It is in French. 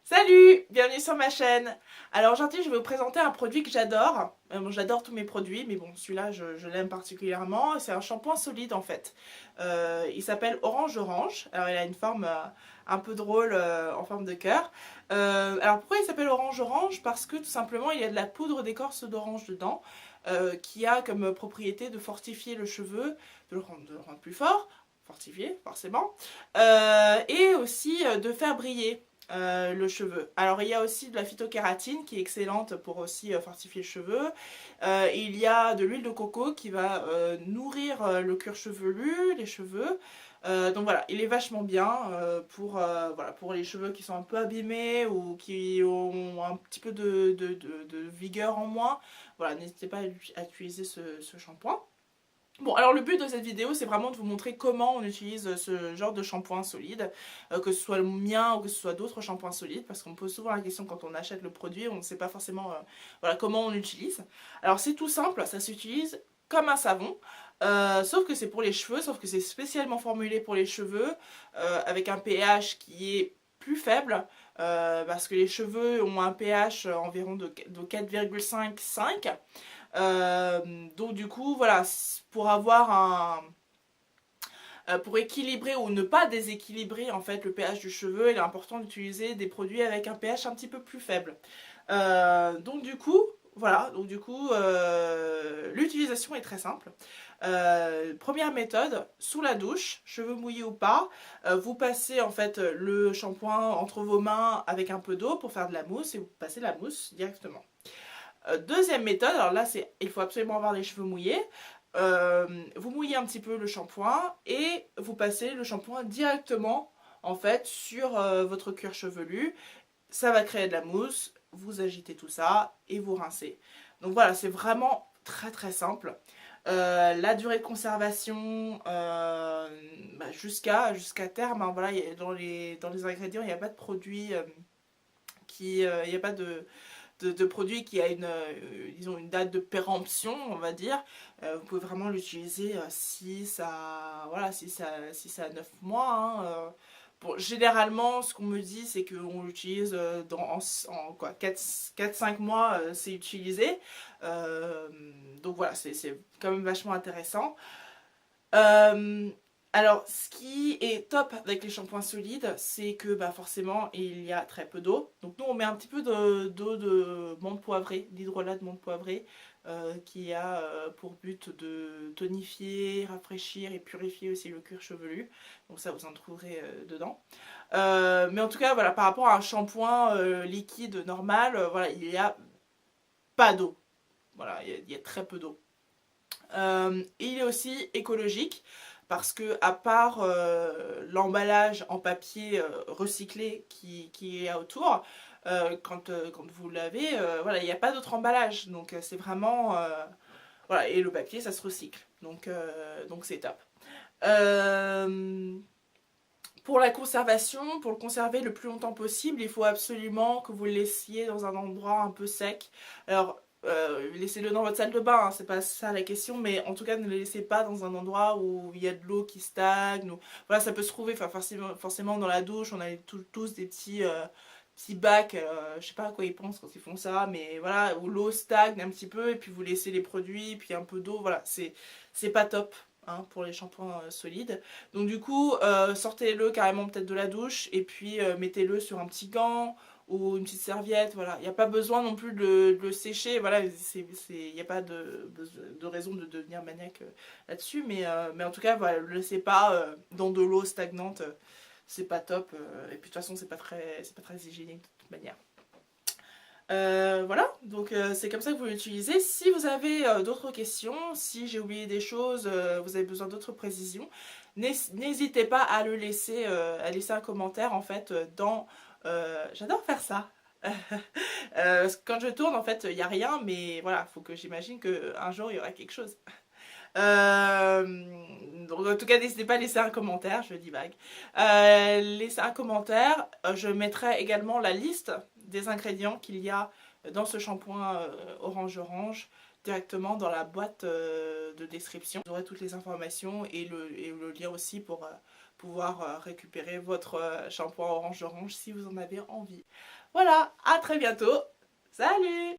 Salut, bienvenue sur ma chaîne. Alors aujourd'hui je vais vous présenter un produit que j'adore. Bon, j'adore tous mes produits, mais bon celui-là je l'aime particulièrement. C'est un shampoing solide en fait. Il s'appelle Orange Orange. Alors il a une forme un peu drôle en forme de cœur. Alors pourquoi il s'appelle Orange Orange? Parce que tout simplement il y a de la poudre d'écorce d'orange dedans. Qui a comme propriété de fortifier le cheveu, de le rendre plus fort, fortifié forcément, et aussi de faire briller le cheveu. Alors il y a aussi de la phytokératine qui est excellente pour aussi fortifier le cheveu. Il y a de l'huile de coco qui va nourrir le cuir chevelu, les cheveux. Donc voilà, il est vachement bien voilà, pour les cheveux qui sont un peu abîmés ou qui ont un petit peu de vigueur en moins. Voilà, n'hésitez pas à utiliser ce shampoing. Bon, alors le but de cette vidéo, c'est vraiment de vous montrer comment on utilise ce genre de shampoing solide, que ce soit le mien ou que ce soit d'autres shampoings solides, parce qu'on me pose souvent la question quand on achète le produit, on ne sait pas forcément voilà, comment on l'utilise. Alors c'est tout simple, ça s'utilise comme un savon, sauf que c'est pour les cheveux, sauf que c'est spécialement formulé pour les cheveux, avec un pH qui est plus faible, parce que les cheveux ont un pH environ de 4,5. Donc du coup, voilà, pour avoir pour équilibrer ou ne pas déséquilibrer en fait le pH du cheveu, il est important d'utiliser des produits avec un pH un petit peu plus faible. Donc du coup, voilà, l'utilisation est très simple. Première méthode, sous la douche, cheveux mouillés ou pas, vous passez en fait le shampoing entre vos mains avec un peu d'eau pour faire de la mousse et vous passez la mousse directement. Deuxième méthode, alors là il faut absolument avoir les cheveux mouillés. Vous mouillez un petit peu le shampoing et vous passez le shampoing directement en fait sur votre cuir chevelu. Ça va créer de la mousse, vous agitez tout ça et vous rincez. Donc voilà, c'est vraiment très très simple. La durée de conservation jusqu'à terme, hein, voilà, dans les ingrédients, il n'y a pas de produit il n'y a pas de produit qui a disons une date de péremption, on va dire. Vous pouvez vraiment l'utiliser 6 à 9 mois. Hein. Bon, généralement, ce qu'on me dit, c'est qu'on l'utilise en quoi, 4-5 mois, c'est utilisé. Euh, donc voilà, c'est quand même vachement intéressant. Euh, alors, ce qui est top avec les shampoings solides, c'est que bah, forcément, il y a très peu d'eau. Donc nous, on met un petit peu d'eau de menthe poivrée, d'hydrolat de menthe poivrée, qui a pour but de tonifier, rafraîchir et purifier aussi le cuir chevelu. Donc ça, vous en trouverez dedans. Mais en tout cas, voilà, par rapport à un shampoing liquide normal, voilà, il n'y a pas d'eau. Voilà, il y a très peu d'eau. Il est aussi écologique parce que à part l'emballage en papier recyclé qui est autour, quand vous l'avez, voilà, il n'y a pas d'autre emballage. Donc c'est vraiment... voilà, et le papier, ça se recycle. Donc c'est top. Euh, pour la conservation, pour le conserver le plus longtemps possible, il faut absolument que vous le laissiez dans un endroit un peu sec. Alors, laissez-le dans votre salle de bain, hein, c'est pas ça la question, mais en tout cas ne le laissez pas dans un endroit où il y a de l'eau qui stagne. Voilà, ça peut se trouver, enfin, forcément dans la douche, on a tous des petits bacs, je sais pas à quoi ils pensent quand ils font ça, mais voilà, où l'eau stagne un petit peu, et puis vous laissez les produits, puis un peu d'eau, voilà, c'est pas top. Hein, pour les shampoings solides. Donc du coup, sortez-le carrément peut-être de la douche et puis mettez-le sur un petit gant ou une petite serviette. Voilà, il n'y a pas besoin non plus de le sécher. Voilà, il n'y a pas de raison de devenir maniaque là-dessus. Mais en tout cas, voilà, le laissez pas dans de l'eau stagnante. C'est pas top. Et puis de toute façon, c'est pas très hygiénique de toute manière. Voilà, donc c'est comme ça que vous l'utilisez. Si vous avez d'autres questions, si j'ai oublié des choses, vous avez besoin d'autres précisions, n'hésitez pas à laisser un commentaire en fait dans... J'adore faire ça. Quand je tourne en fait il n'y a rien, mais voilà, faut que j'imagine qu'un jour il y aura quelque chose. Euh, donc en tout cas n'hésitez pas à laisser un commentaire, je divague. Laissez un commentaire, je mettrai également la liste des ingrédients qu'il y a dans ce shampoing Orange Orange directement dans la boîte de description. Vous aurez toutes les informations et le lien aussi pouvoir récupérer votre shampoing orange si vous en avez envie. Voilà, à très bientôt. Salut!